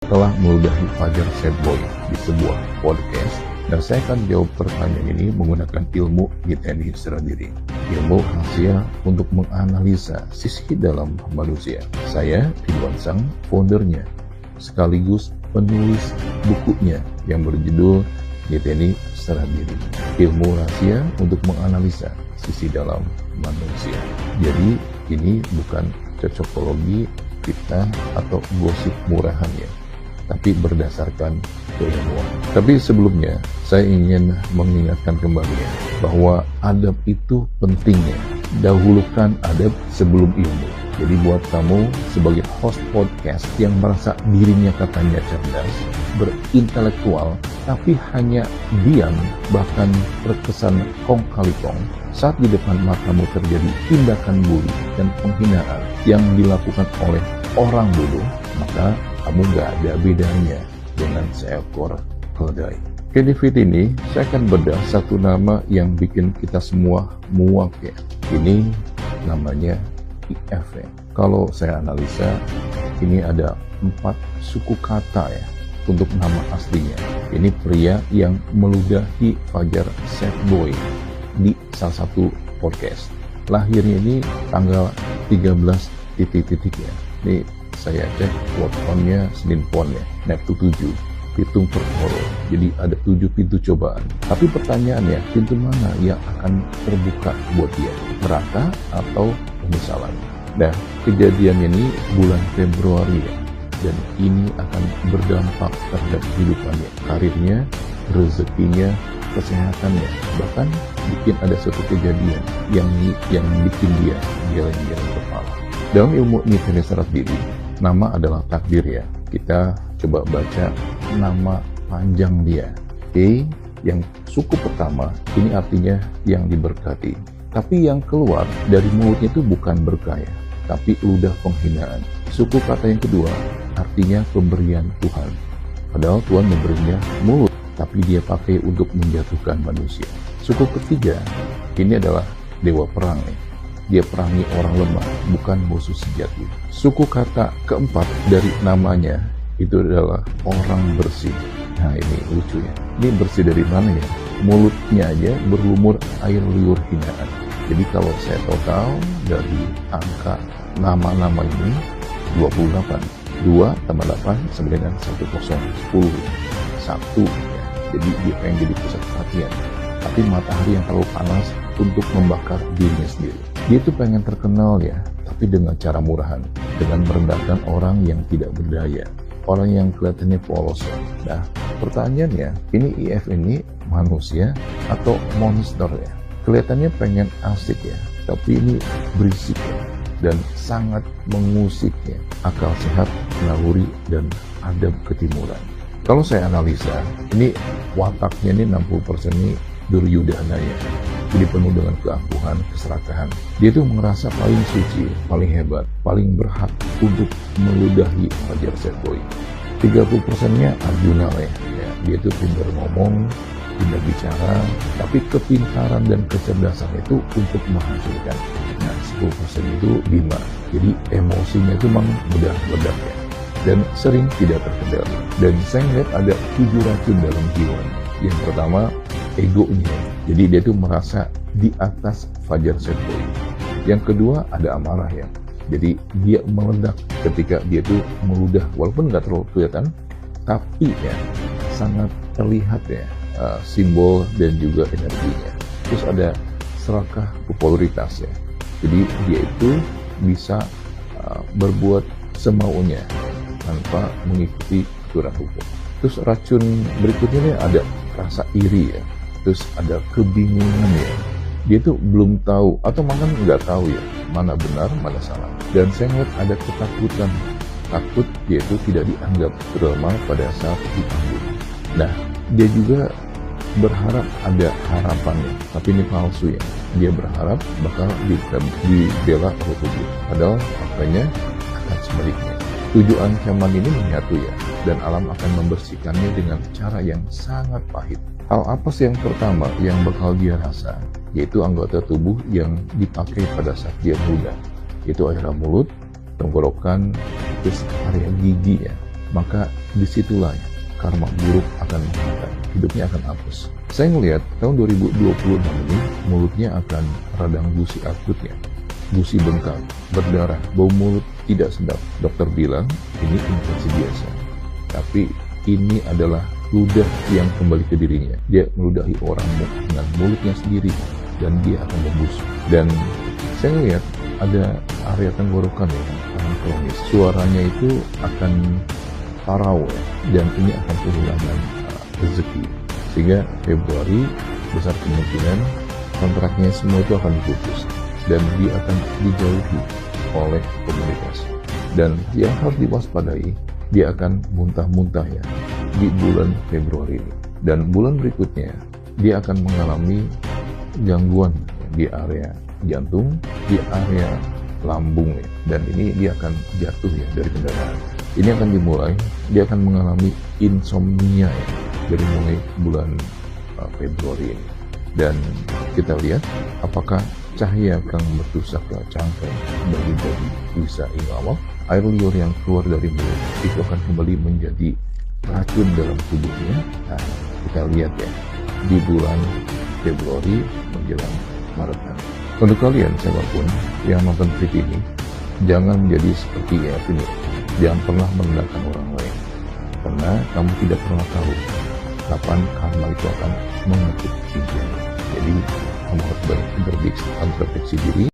telah meludahi Fajar Setboy di sebuah podcast, dan saya akan jawab pertanyaan ini menggunakan ilmu Yiteni sendiri. Ilmu rahasia untuk menganalisa sisi dalam manusia. Saya Ridwan Sang, foundernya, sekaligus penulis bukunya yang berjudul Yiteni sendiri. Ilmu rahasia untuk menganalisa sisi dalam manusia. Jadi ini bukan cocokologi kita atau gosip murahan ya, tapi berdasarkan keilmuan. Tapi sebelumnya saya ingin mengingatkan kembali ya, bahwa adab itu pentingnya. Dahulukan adab sebelum ilmu. Jadi buat kamu sebagai host podcast yang merasa dirinya katanya cerdas, berintelektual, tapi hanya diam, bahkan terkesan kong kali kong, saat di depan matamu terjadi tindakan bully dan penghinaan yang dilakukan oleh orang bodoh, maka kamu gak ada bedanya dengan seekor keledai. Oke, di video ini saya akan bedah satu nama yang bikin kita semua muak ya. Ini namanya IF ya. Kalau saya analisa, ini ada 4 suku kata ya untuk nama aslinya. Ini pria yang meludahi Fajar Setboy di salah satu podcast. Lahirnya ini tanggal 13 titik-titik ya. Ini saya cek word count-nya Senin Pon ya, Neptu 7, hitung per horo. Jadi ada 7 pintu cobaan. Tapi pertanyaannya, pintu mana yang akan terbuka buat dia? Neraka atau penyesalan? Nah, kejadian ini bulan Februari ya, dan ini akan berdampak terhadap kehidupannya, karirnya, rezekinya, kesehatannya, bahkan bikin ada suatu kejadian yang bikin dia geleng-geleng kepala. Dalam ilmu Yiteni sendiri, nama adalah takdir ya. Kita coba baca nama panjang dia. E, yang suku pertama, ini artinya yang diberkati. Tapi yang keluar dari mulutnya itu bukan berkah ya, tapi ludah penghinaan. Suku kata yang kedua, artinya pemberian Tuhan. Padahal Tuhan memberinya mulut, tapi dia pakai untuk menjatuhkan manusia. Suku ketiga, ini adalah dewa perang nih. Dia perangi orang lemah, bukan musuh sejati. Suku kata keempat dari namanya itu adalah orang bersih. Nah ini lucu ya. Ini bersih dari mana ya? Mulutnya aja berlumur air liur hinaan. Jadi kalau saya total dari angka nama-nama ini 28. 2 tambah 8 sama dengan 10, 10. 1 ya. Jadi dia pengen jadi pusat perhatian. Tapi matahari yang terlalu panas untuk membakar dirinya sendiri. Dia itu pengen terkenal ya, tapi dengan cara murahan, dengan merendahkan orang yang tidak berdaya, orang yang kelihatannya polos ya. Nah, pertanyaannya, ini IF ini manusia atau monster ya? Kelihatannya pengen asik ya, tapi ini berisik ya, dan sangat mengusik ya, akal sehat, naluri, dan adab ketimuran. Kalau saya analisa, ini wataknya ini 60% ini Duryudana ya. Jadi penuh dengan keangkuhan, keserakahan. Dia tuh merasa paling suci, paling hebat, paling berhak untuk meludahi Fajar Setboy. 30%-nya Arjuna ya. Dia tuh pintar ngomong, pintar bicara, tapi kepintaran dan kecerdasan itu untuk menghasilkan. Nah, 10% itu Bima. Jadi emosinya itu memang bedak-bedak ya. Dan sering tidak terkendali. Dan saya lihat ada 7 racun dalam jiwa. Yang pertama, egonya. Jadi dia tuh merasa di atas Fajar Setboy. Yang kedua, ada amarah ya. Jadi dia meledak ketika dia tuh meludah, walaupun nggak terlalu kelihatan, tapi ya sangat terlihat ya simbol dan juga energinya. Terus ada serakah popularitas ya. Jadi dia itu bisa berbuat semaunya tanpa mengikuti aturan hukum. Terus racun berikutnya nih ada rasa iri ya. Terus ada kebingungan ya. Dia tuh belum tahu atau makan nggak tahu ya mana benar mana salah. Dan saya lihat ada ketakutan, takut dia itu tidak dianggap normal pada saat dipanggil. Nah, dia juga berharap ada harapannya, tapi ini palsu ya. Dia berharap bakal dibela oleh publik, padahal faktanya akan sebaliknya. 7 ancaman ini menyatu ya, dan alam akan membersihkannya dengan cara yang sangat pahit. Hal apa sih yang pertama yang bakal dia rasa? Yaitu anggota tubuh yang dipakai pada saat dia muda, yaitu area mulut, tenggorokan, terus area gigi ya. maka disitulah ya, karma buruk akan hidupnya akan hapus. Saya melihat tahun 2026 ini mulutnya akan radang gusi akutnya, gusi bengkak, berdarah, bau mulut tidak sedap. Dokter bilang ini infeksi biasa, tapi ini adalah ludah yang kembali ke dirinya. Dia meludahi orang dengan mulutnya sendiri dan dia akan membusuk. Dan saya melihat ada area tenggorokan ya, yang kronis. Suaranya itu akan parau ya, dan ini akan kehilangan rezeki. Sehingga Februari besar kemungkinan kontraknya semua itu akan diputus dan dia akan dijauhi oleh komunitas. Dan yang harus diwaspadai, dia akan muntah-muntah ya di bulan Februari ini. Dan bulan berikutnya dia akan mengalami gangguan di area jantung, di area lambung ya. Dan ini dia akan jatuh ya dari kendaraan. Ini akan dimulai, dia akan mengalami insomnia ya dari mulai bulan Februari ini. Dan kita lihat apakah cahaya yang bertusuk ke cangkang bagi-bagi bisa ingawal, air liur yang keluar dari mulut itu akan kembali menjadi racun dalam tubuhnya. Nah, kita lihat ya di bulan Februari menjelang Maret nanti. Untuk kalian siapapun yang nonton video ini, jangan menjadi seperti Evin. Jangan pernah merendahkan orang lain, karena kamu tidak pernah tahu kapan karma itu akan mengetuk pintu. Jadi kamu harus berintrospeksi diri